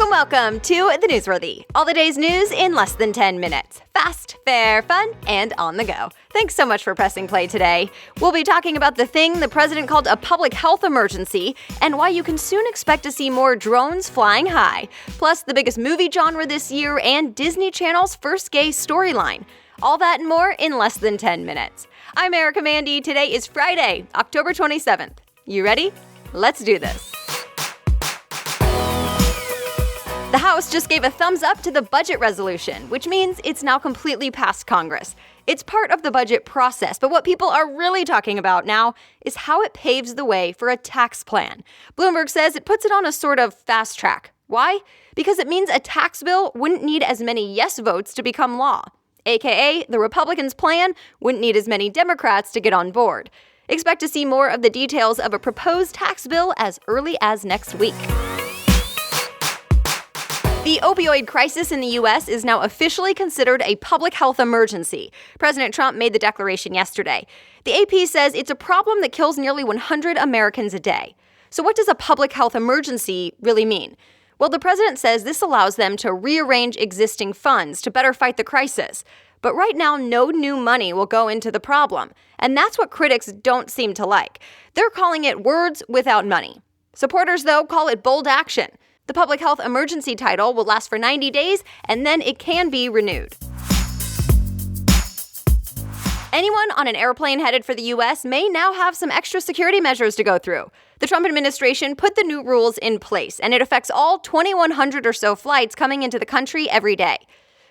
Welcome to The Newsworthy. All the day's news in less than 10 minutes. Fast, fair, fun, and on the go. Thanks so much for pressing play today. We'll be talking about the thing the president called a public health emergency and why you can soon expect to see more drones flying high. Plus, the biggest movie genre this year and Disney Channel's first gay storyline. All that and more in less than 10 minutes. I'm Erica Mandy. Today is Friday, October 27th. You ready? Let's do this. The House just gave a thumbs up to the budget resolution, which means it's now completely past Congress. It's part of the budget process, but what people are really talking about now is how it paves the way for a tax plan. Bloomberg says it puts it on a sort of fast track. Why? Because it means a tax bill wouldn't need as many yes votes to become law. AKA, the Republicans' plan wouldn't need as many Democrats to get on board. Expect to see more of the details of a proposed tax bill as early as next week. The opioid crisis in the U.S. is now officially considered a public health emergency. President Trump made the declaration yesterday. The AP says it's a problem that kills nearly 100 Americans a day. So what does a public health emergency really mean? Well, the president says this allows them to rearrange existing funds to better fight the crisis. But right now, no new money will go into the problem. And that's what critics don't seem to like. They're calling it words without money. Supporters, though, call it bold action. The public health emergency title will last for 90 days, and then it can be renewed. Anyone on an airplane headed for the U.S. may now have some extra security measures to go through. The Trump administration put the new rules in place, and it affects all 2,100 or so flights coming into the country every day.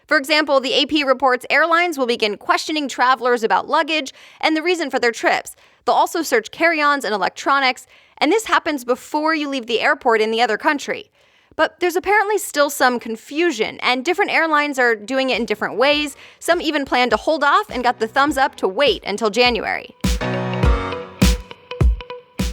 For example, the AP reports airlines will begin questioning travelers about luggage and the reason for their trips. They'll also search carry-ons and electronics, and this happens before you leave the airport in the other country. But there's apparently still some confusion, and different airlines are doing it in different ways. Some even plan to hold off and got the thumbs up to wait until January.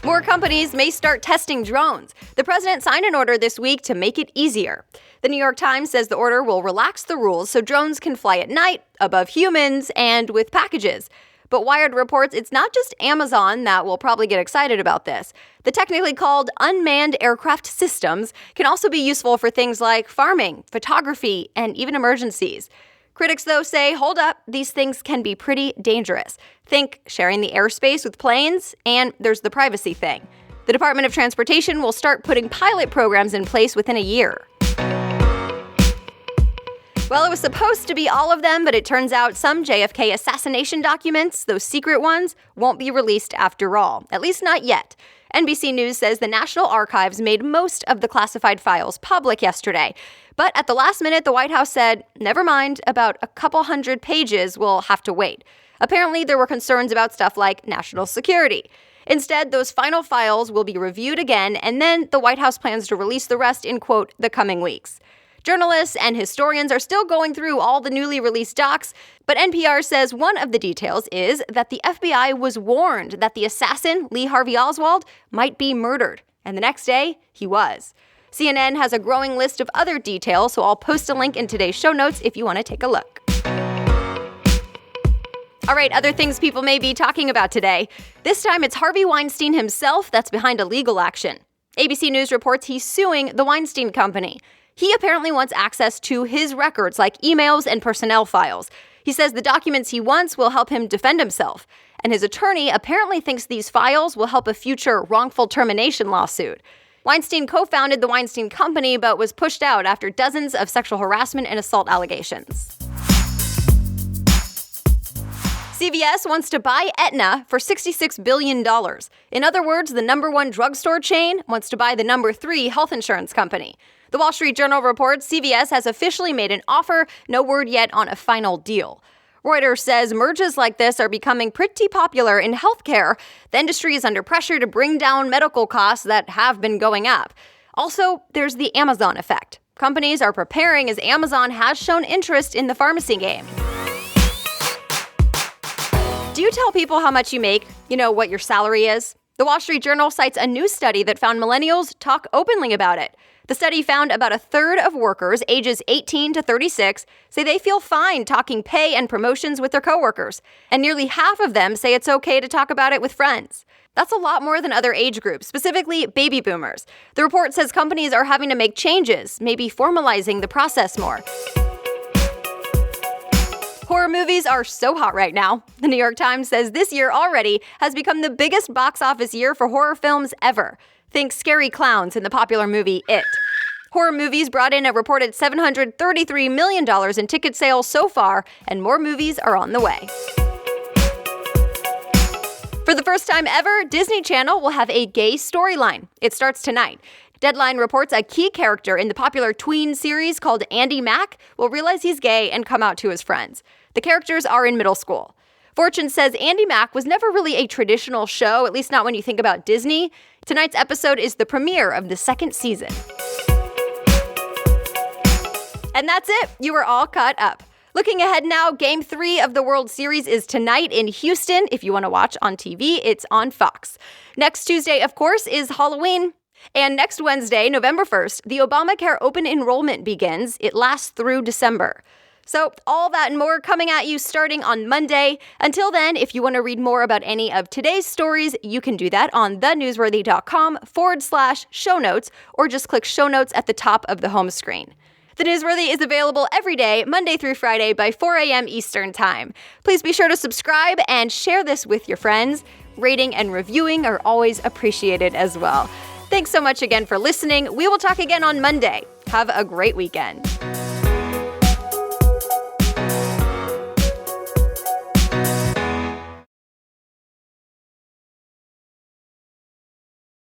More companies may start testing drones. The president signed an order this week to make it easier. The New York Times says the order will relax the rules so drones can fly at night, above humans, and with packages. But Wired reports it's not just Amazon that will probably get excited about this. The technically called unmanned aircraft systems can also be useful for things like farming, photography, and even emergencies. Critics, though, say, hold up, these things can be pretty dangerous. Think sharing the airspace with planes, and there's the privacy thing. The Department of Transportation will start putting pilot programs in place within a year. Well, it was supposed to be all of them, but it turns out some JFK assassination documents, those secret ones, won't be released after all, at least not yet. NBC News says the National Archives made most of the classified files public yesterday. But at the last minute, the White House said, never mind, about a couple hundred pages will have to wait. Apparently, there were concerns about stuff like national security. Instead, those final files will be reviewed again, and then the White House plans to release the rest in, quote, the coming weeks. Journalists and historians are still going through all the newly released docs, but NPR says one of the details is that the FBI was warned that the assassin, Lee Harvey Oswald, might be murdered. And the next day, he was. CNN has a growing list of other details, so I'll post a link in today's show notes if you want to take a look. All right, other things people may be talking about today. This time, it's Harvey Weinstein himself that's behind a legal action. ABC News reports he's suing the Weinstein Company. He apparently wants access to his records, like emails and personnel files. He says the documents he wants will help him defend himself. And his attorney apparently thinks these files will help a future wrongful termination lawsuit. Weinstein co-founded the Weinstein Company, but was pushed out after dozens of sexual harassment and assault allegations. CBS wants to buy Aetna for $66 billion. In other words, the number one drugstore chain wants to buy the number 3 health insurance company. The Wall Street Journal reports CVS has officially made an offer, no word yet on a final deal. Reuters says mergers like this are becoming pretty popular in healthcare. The industry is under pressure to bring down medical costs that have been going up. Also, there's the Amazon effect. Companies are preparing as Amazon has shown interest in the pharmacy game. Do you tell people how much you make? You know, what your salary is? The Wall Street Journal cites a new study that found millennials talk openly about it. The study found about a third of workers ages 18 to 36 say they feel fine talking pay and promotions with their coworkers, and nearly half of them say it's okay to talk about it with friends. That's a lot more than other age groups, specifically baby boomers. The report says companies are having to make changes, maybe formalizing the process more. Horror movies are so hot right now. The New York Times says this year already has become the biggest box office year for horror films ever. Think scary clowns in the popular movie It. Horror movies brought in a reported $733 million in ticket sales so far, and more movies are on the way. For the first time ever, Disney Channel will have a gay storyline. It starts tonight. Deadline reports a key character in the popular tween series called Andy Mack will realize he's gay and come out to his friends. The characters are in middle school. Fortune says Andy Mack was never really a traditional show, at least not when you think about Disney. Tonight's episode is the premiere of the second season. And that's it. You are all caught up. Looking ahead now, Game 3 of the World Series is tonight in Houston. If you want to watch on TV, it's on Fox. Next Tuesday, of course, is Halloween. And next Wednesday, November 1st, the Obamacare open enrollment begins. It lasts through December. So all that and more coming at you starting on Monday. Until then, if you want to read more about any of today's stories, you can do that on thenewsworthy.com/show notes, or just click show notes at the top of the home screen. The Newsworthy is available every day, Monday through Friday by 4 a.m. Eastern Time. Please be sure to subscribe and share this with your friends. Rating and reviewing are always appreciated as well. Thanks so much again for listening. We will talk again on Monday. Have a great weekend.